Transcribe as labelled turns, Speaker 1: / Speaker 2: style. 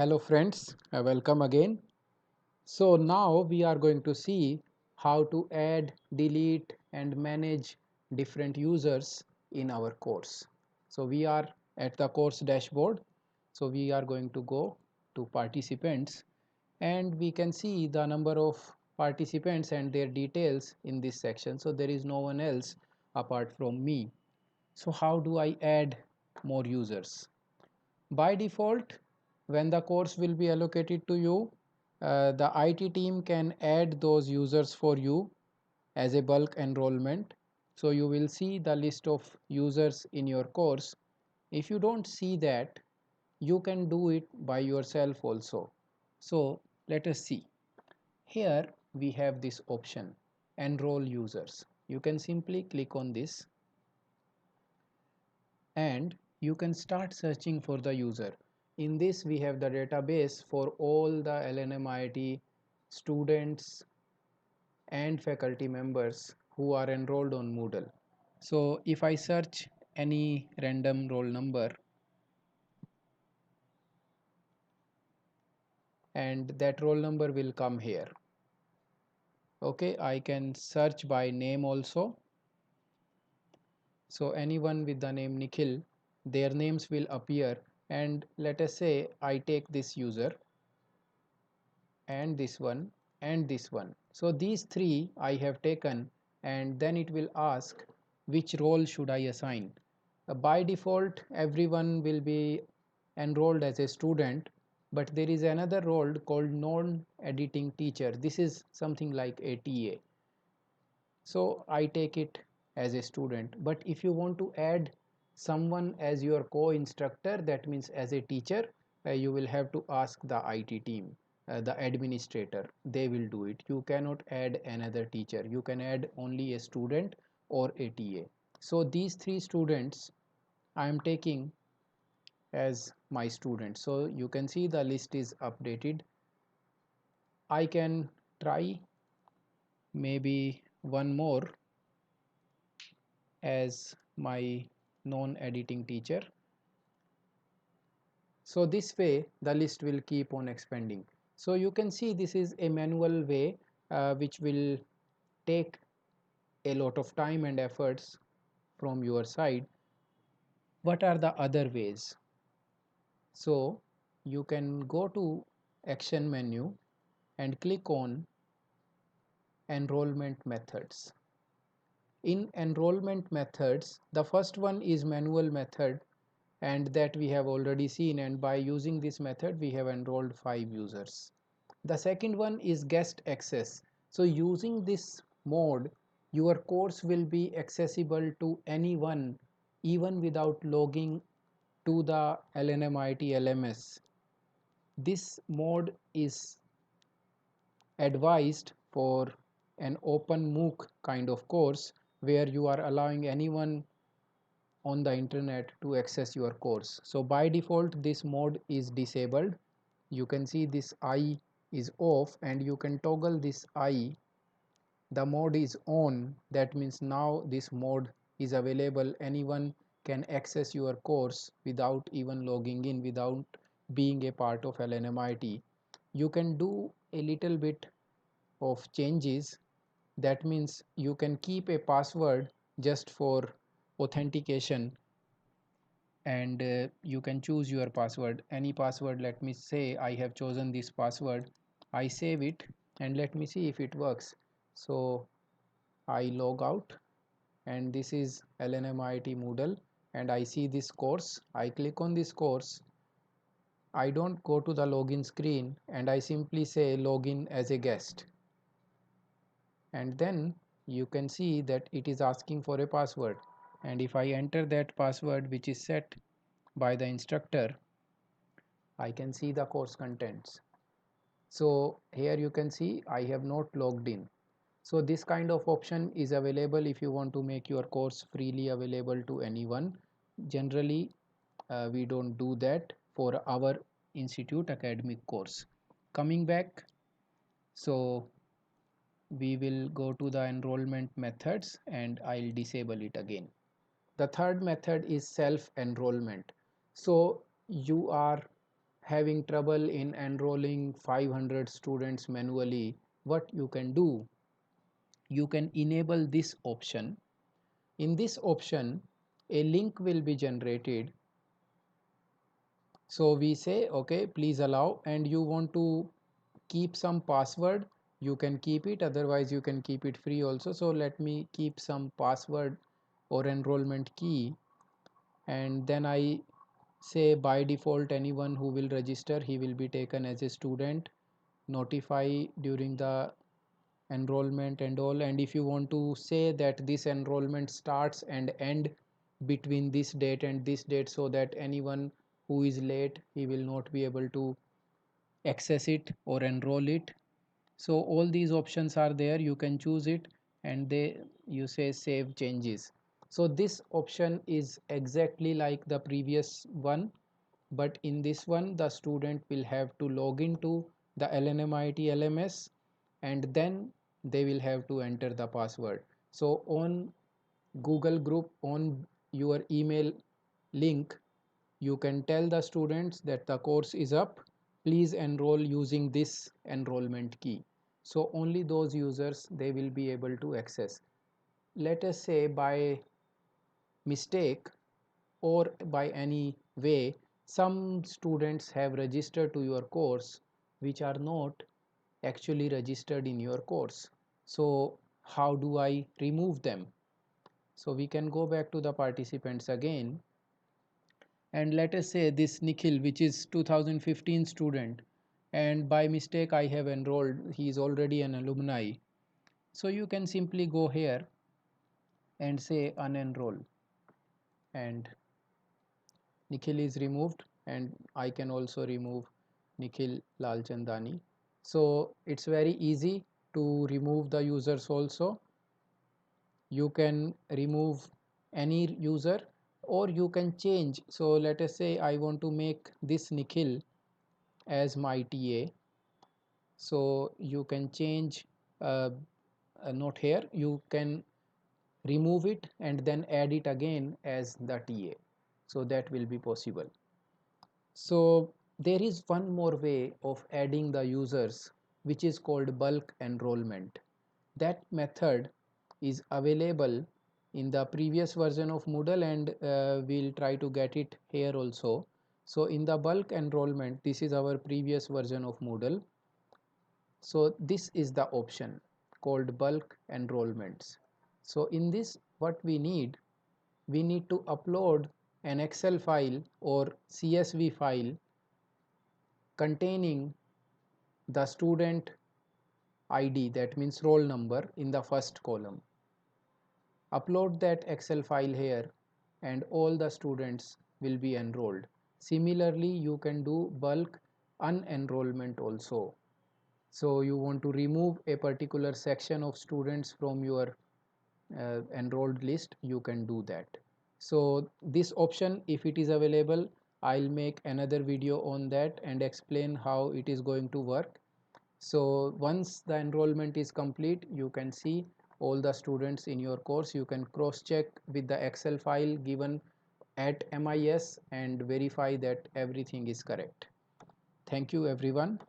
Speaker 1: Hello friends, welcome again. So now we are going to see how to add, delete and manage different users in our course. So we are at the course dashboard. So we are going to go to participants and we can see the number of participants and their details in this section. So there is no one else apart from me. So how do I add more users? By default, when the course will be allocated to you, the IT team can add those users for you as a bulk enrollment. So you will see the list of users in your course. If you don't see that, you can do it by yourself also. So let us see. Here we have this option, enroll users. You can simply click on this and you can start searching for the user. In this we have the database for all the LNMIT students and faculty members who are enrolled on Moodle. So if I search any random roll number and that roll number will come here. Okay, I can search by name also. So anyone with the name Nikhil, their names will appear, and let us say I take this user and this one and this one. So these three I have taken, and then it will ask which role should I assign. By default everyone will be enrolled as a student, but there is another role called non-editing teacher. This is something like a TA. So I take it as a student, but if you want to add someone as your co-instructor, that means as a teacher, you will have to ask the IT team, the administrator. They will do it. You cannot add another teacher. You can add only a student or a TA. So these three students I am taking as my students. So you can see the list is updated. I can try maybe one more as my non-editing teacher. So this way the list will keep on expanding. So you can see this is a manual way which will take a lot of time and efforts from your side. What are the other ways? So you can go to action menu and click on enrollment methods. In enrollment methods, the first one is manual method, and that we have already seen, and by using this method we have enrolled 5 users. The second one is guest access. So using this mode your course will be accessible to anyone even without logging to the LNMIT LMS. This mode is advised for an open MOOC kind of course where you are allowing anyone on the internet to access your course. So by default this mode is disabled. You can see this I is off and you can toggle this I. The mode is on, that means now this mode is available. Anyone can access your course without even logging in, without being a part of LNMIT. You can do a little bit of changes. That means you can keep a password just for authentication, and you can choose your password, any password. Let me say I have chosen this password. I save it and let me see if it works. So I log out and this is LNMIT Moodle and I see this course. I click on this course. I don't go to the login screen and I simply say login as a guest, and then you can see that it is asking for a password, and if I enter that password which is set by the instructor, I can see the course contents. So here you can see I have not logged in. So this kind of option is available if you want to make your course freely available to anyone. Generally we don't do that for our institute academic course. Coming back, so we will go to the enrollment methods and I'll disable it again. The third method is self enrollment. So you are having trouble in enrolling 500 students manually, what you can do, you can enable this option. In this option, a link will be generated. So we say, okay, please allow, and you want to keep some password, you can keep it, otherwise you can keep it free also. So let me keep some password or enrollment key, and then I say by default anyone who will register, he will be taken as a student, notify during the enrollment and all. And if you want to say that this enrollment starts and end between this date and this date, so that anyone who is late, he will not be able to access it or enroll it. So all these options are there, you can choose it, and they, you say save changes. So this option is exactly like the previous one, but in this one the student will have to log into the LNMIT LMS, and then they will have to enter the password. So on Google group, on your email link, you can tell the students that the course is up, please enroll using this enrollment key. So only those users, they will be able to access. Let us say by mistake or by any way, some students have registered to your course which are not actually registered in your course. So how do I remove them? So we can go back to the participants again, and let us say this Nikhil, which is 2015 student, and by mistake I have enrolled, he is already an alumni. So you can simply go here and say unenroll, and Nikhil is removed, and I can also remove Nikhil Lalchandani. So it's very easy to remove the users also. You can remove any user, or you can change. So let us say I want to make this Nikhil as my TA. So you can change a note here, you can remove it and then add it again as the TA. So that will be possible. So there is one more way of adding the users, which is called bulk enrollment. That method is available in the previous version of Moodle, and we'll try to get it here also. So in the bulk enrollment, this is our previous version of Moodle. So this is the option called bulk enrollments. So in this, what we need to upload an Excel file or CSV file containing the student ID, that means roll number, in the first column. Upload that Excel file here, and all the students will be enrolled. Similarly, you can do bulk unenrollment also. So you want to remove a particular section of students from your enrolled list, you can do that. So this option, if it is available, I'll make another video on that and explain how it is going to work. So once the enrollment is complete, you can see all the students in your course. You can cross check with the Excel file given at MIS and verify that everything is correct. Thank you everyone.